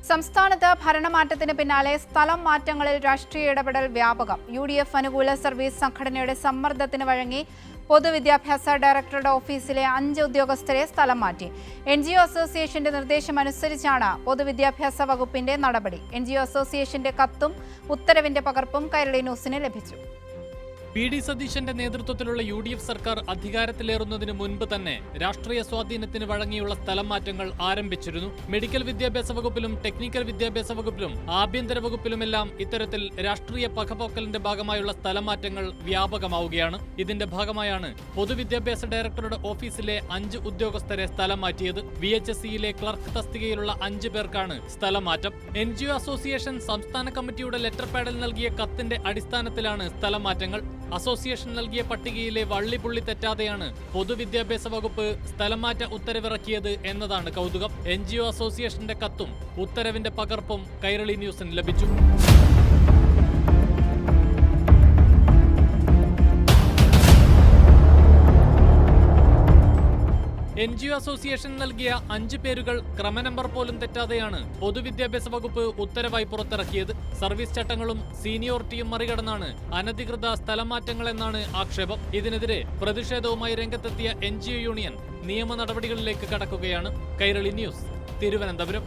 സംസ്ഥാനത്ത് ഭരണമാറ്റത്തിന് പിന്നാലെ സ്ഥലം മാറ്റങ്ങളിൽ രാഷ്ട്രീയ ഇടപെടൽ വ്യാപകം. UDF അനുകൂല സർവീസ് സംഘടനയുടെ സമ്മർദ്ദത്തിന് വഴങ്ങി പൊതുവിദ്യാഭ്യാസ ഡയറക്ടറുടെ ഓഫീസിലെ 5 ഉദ്യോഗസ്ഥരെ സ്ഥലം മാറ്റി. NGO അസോസിയേഷന്റെ നിർദ്ദേശമനുസരിച്ചാണ് പൊതുവിദ്യാഭ്യാസ വകുപ്പിന്റെ നടപടി. NGO അസോസിയേഷന്റെ കത്തും ഉത്തരവിന്റെ പകർപ്പും കൈരളി ന്യൂസിന് ലഭിച്ചു. PD സതീശന്റെ നേതൃത്വത്തിലുള്ള UDF സർക്കാർ അധികാരത്തിലേറുന്നതിന് മുൻപ് തന്നെ രാഷ്ട്രീയ സ്വാധീനത്തിന് വഴങ്ങിയുള്ള സ്ഥലം മാറ്റങ്ങൾ ആരംഭിച്ചിരുന്നു. മെഡിക്കൽ വിദ്യാഭ്യാസ വകുപ്പിലും ടെക്നിക്കൽ വിദ്യാഭ്യാസ വകുപ്പിലും ആഭ്യന്തര വകുപ്പിലുമെല്ലാം ഇത്തരത്തിൽ രാഷ്ട്രീയ പകപോക്കലിന്റെ ഭാഗമായുള്ള സ്ഥലം മാറ്റങ്ങൾ വ്യാപകമാവുകയാണ്. ഇതിന്റെ ഭാഗമായാണ് പൊതുവിദ്യാഭ്യാസ ഡയറക്ടറുടെ ഓഫീസിലെ 5 ഉദ്യോഗസ്ഥരെ സ്ഥലം മാറ്റിയത്. VHSE ക്ലർക്ക് തസ്തികയിലുള്ള 5 പേർക്കാണ് സ്ഥലം മാറ്റം. NGO അസോസിയേഷൻ സംസ്ഥാന കമ്മിറ്റിയുടെ ലെറ്റർ പാഡിൽ നൽകിയ കത്തിന്റെ അടിസ്ഥാനത്തിലാണ് സ്ഥലം മാറ്റങ്ങൾ. അസോസിയേഷൻ നൽകിയ പട്ടികയിലെ വള്ളിപുള്ളി തെറ്റാതെയാണ് പൊതുവിദ്യാഭ്യാസ വകുപ്പ് സ്ഥലംമാറ്റ ഉത്തരവിറക്കിയത് എന്നതാണ് കൗതുകം. NGO അസോസിയേഷന്റെ കത്തും ഉത്തരവിന്റെ പകർപ്പും കൈരളി ന്യൂസിന് ലഭിച്ചു. NGO അസോസിയേഷൻ നൽകിയ 5 പേരുകൾ ക്രമനമ്പർ പോലും തെറ്റാതെയാണ് പൊതുവിദ്യാഭ്യാസ വകുപ്പ് ഉത്തരവായി പുറത്തിറക്കിയത്. സർവീസ് ചട്ടങ്ങളും സീനിയോറിറ്റിയും മറികടന്നാണ് അനധികൃത സ്ഥലമാറ്റങ്ങളെന്നാണ് ആക്ഷേപം. ഇതിനെതിരെ പ്രതിഷേധവുമായി രംഗത്തെത്തിയ NGO യൂണിയൻ നിയമ നടപടികളിലേക്ക് കടക്കുകയാണ്. കൈരളി ന്യൂസ്, തിരുവനന്തപുരം.